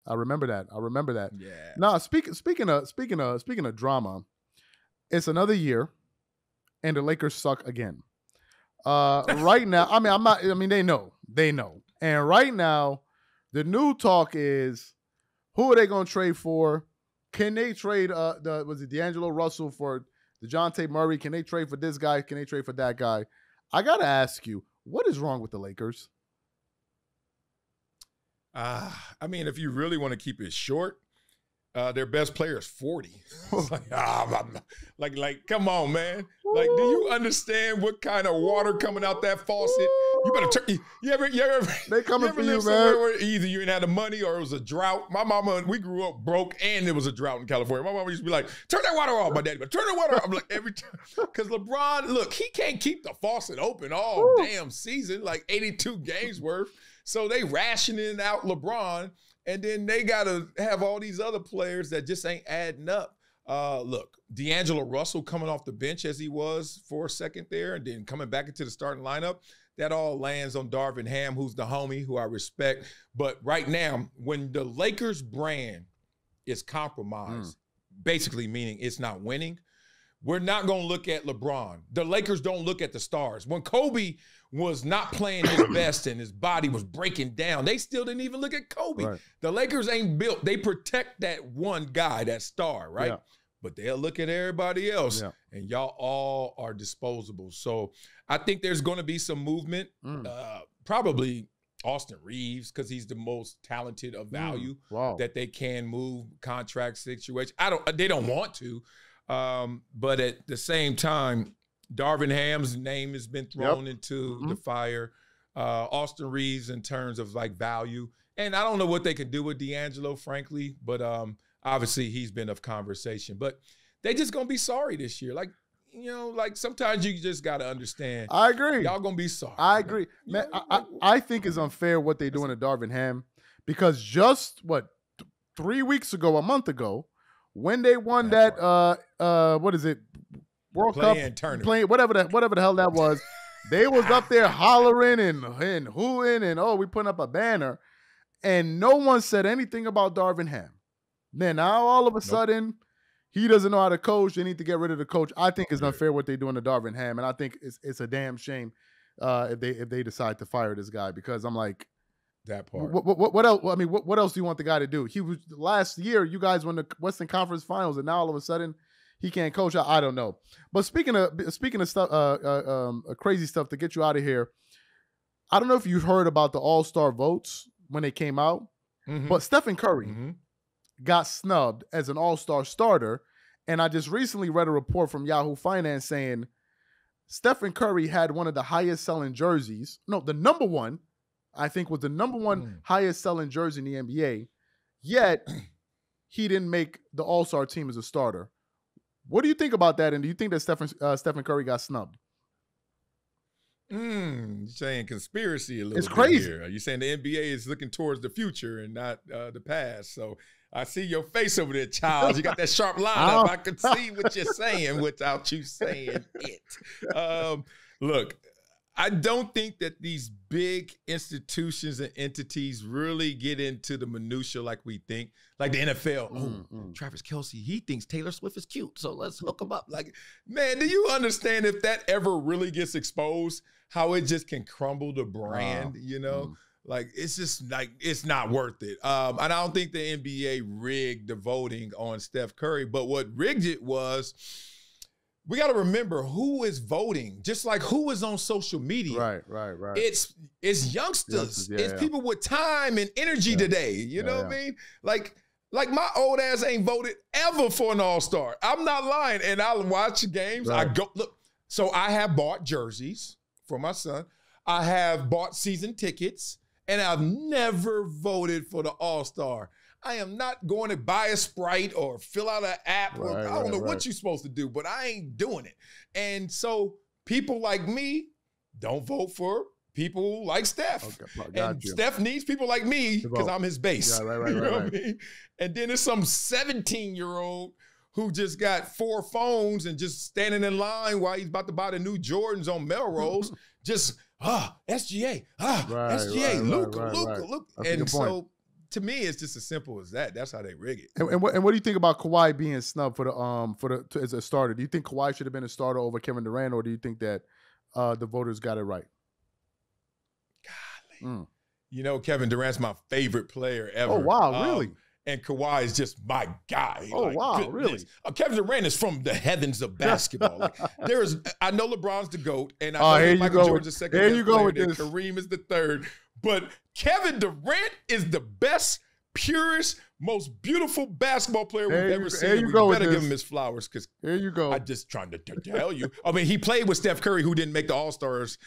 I remember that. Yeah. Now, speaking of drama, it's another year, and the Lakers suck again. Right now, they know, and right now, the new talk is, who are they going to trade for? Can they trade was it D'Angelo Russell for DeJounte Murray? Can they trade for this guy? Can they trade for that guy? I gotta ask you, what is wrong with the Lakers? I mean, if you really want to keep it short, their best player is 40. like, come on, man. Like, do you understand what kind of water coming out that faucet? You better turn. You ever They coming for you, man. Where either you didn't have the money or it was a drought? My mama, we grew up broke and there was a drought in California. My mama used to be like, turn that water off, my daddy, but turn the water off. I'm like, every time. Because LeBron, look, he can't keep the faucet open all damn season, like 82 games worth. So they rationing out LeBron, and then they got to have all these other players that just ain't adding up. Look, D'Angelo Russell coming off the bench as he was for a second there, and then coming back into the starting lineup, that all lands on Darvin Ham, who's the homie, who I respect. But right now, when the Lakers brand is compromised, basically meaning it's not winning, we're not going to look at LeBron. The Lakers don't look at the stars. When Kobe was not playing his best and his body was breaking down, they still didn't even look at Kobe. Right. The Lakers ain't built. They protect that one guy, that star, right? Yeah. But they'll look at everybody else, and y'all all are disposable. So I think there's going to be some movement. Probably Austin Reeves, because he's the most talented of value that they can move, contract situation. They don't want to. But at the same time, Darvin Ham's name has been thrown into the fire. Austin Reeves in terms of like value. And I don't know what they could do with D'Angelo, frankly, but obviously he's been of conversation. But they just going to be sorry this year. Like, you know, like sometimes you just got to understand. I agree. Y'all going to be sorry. I agree. Man, I think it's unfair what they're doing to Darvin Ham, because just, 3 weeks ago, a month ago, when they won that what is it, World Cup tournament, whatever the hell that was, they was up there hollering and hooing and we putting up a banner, and no one said anything about Darvin Ham. Then now all of a sudden he doesn't know how to coach. They need to get rid of the coach. I think it's unfair what they're doing to Darvin Ham, and I think it's a damn shame if they decide to fire this guy, because I'm like, that part. What else? I mean, what else do you want the guy to do? He was last year. You guys won the Western Conference Finals, and now all of a sudden he can't coach. I don't know. But speaking of stuff, crazy stuff to get you out of here. I don't know if you heard about the All-Star votes when they came out, but Stephen Curry got snubbed as an All-Star starter, and I just recently read a report from Yahoo Finance saying Stephen Curry had one of the highest selling jerseys. No, the number one. I think was the number one highest selling jersey in the NBA, yet he didn't make the All-Star team as a starter. What do you think about that? And do you think that Stephen Curry got snubbed? You're saying conspiracy a little bit. It's crazy. Here. Are you saying the NBA is looking towards the future and not the past? So I see your face over there, Charles. You got that sharp line up. I can see what you're saying without you saying it. Look, I don't think that these big institutions and entities really get into the minutia like we think. Like the NFL, Travis Kelce, he thinks Taylor Swift is cute, so let's hook him up. Like, man, do you understand if that ever really gets exposed, how it just can crumble the brand, you know? Like, it's just like, it's not worth it. And I don't think the NBA rigged the voting on Steph Curry, but what rigged it was, we got to remember who is voting, just like who is on social media. Right. It's youngsters. It's people with time and energy today. You know what I mean? Like my old ass ain't voted ever for an All-Star. I'm not lying. And I'll watch games. I go, look, so I have bought jerseys for my son. I have bought season tickets, and I've never voted for the All-Star. I am not going to buy a Sprite or fill out an app. I don't know what you're supposed to do, but I ain't doing it. And so people like me don't vote for people like Steph. And Steph needs people like me because I'm his base. Yeah, you know what I mean? And then there's some 17-year-old who just got 4 phones and just standing in line while he's about to buy the new Jordans on Melrose. Just, SGA, SGA, Luka. And so to me, it's just as simple as that. That's how they rig it. And what do you think about Kawhi being snubbed for the as a starter? Do you think Kawhi should have been a starter over Kevin Durant, or do you think that the voters got it right? Golly. You know, Kevin Durant's my favorite player ever. Oh, wow, really? And Kawhi is just my guy. Oh, wow, goodness. really? Kevin Durant is from the heavens of basketball. Like, I know LeBron's the GOAT, and I know Michael Jordan's the second best player, and Kareem is the third. But Kevin Durant is the best, purest, most beautiful basketball player we've ever seen. We better give him his flowers, because I'm just trying to tell you. I mean, he played with Steph Curry, who didn't make the All-Stars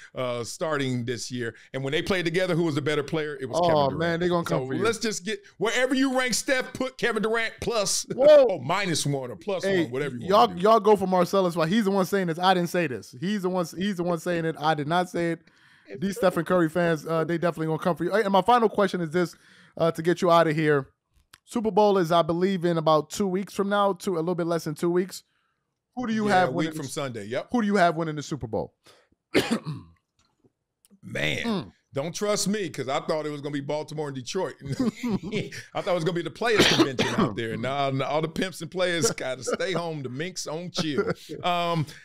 starting this year. And when they played together, who was the better player? It was Kevin Durant. Oh, man, they're going to come for you. Let's just get, wherever you rank Steph, put Kevin Durant plus, or -1 or +1, whatever you want to do. Y'all go for Marcellus. Why he's the one saying this. I didn't say this. He's the one saying it. I did not say it. These Stephen Curry fans, they definitely going to come for you. And my final question is this, to get you out of here. Super Bowl is, I believe, in about 2 weeks from now, a little bit less than 2 weeks. Who do you have winning? A week from Sunday, yep. Who do you have winning the Super Bowl? Man, don't trust me, because I thought it was going to be Baltimore and Detroit. I thought it was going to be the players' convention out there. Now all the pimps and players got to stay home. The Minks on chill.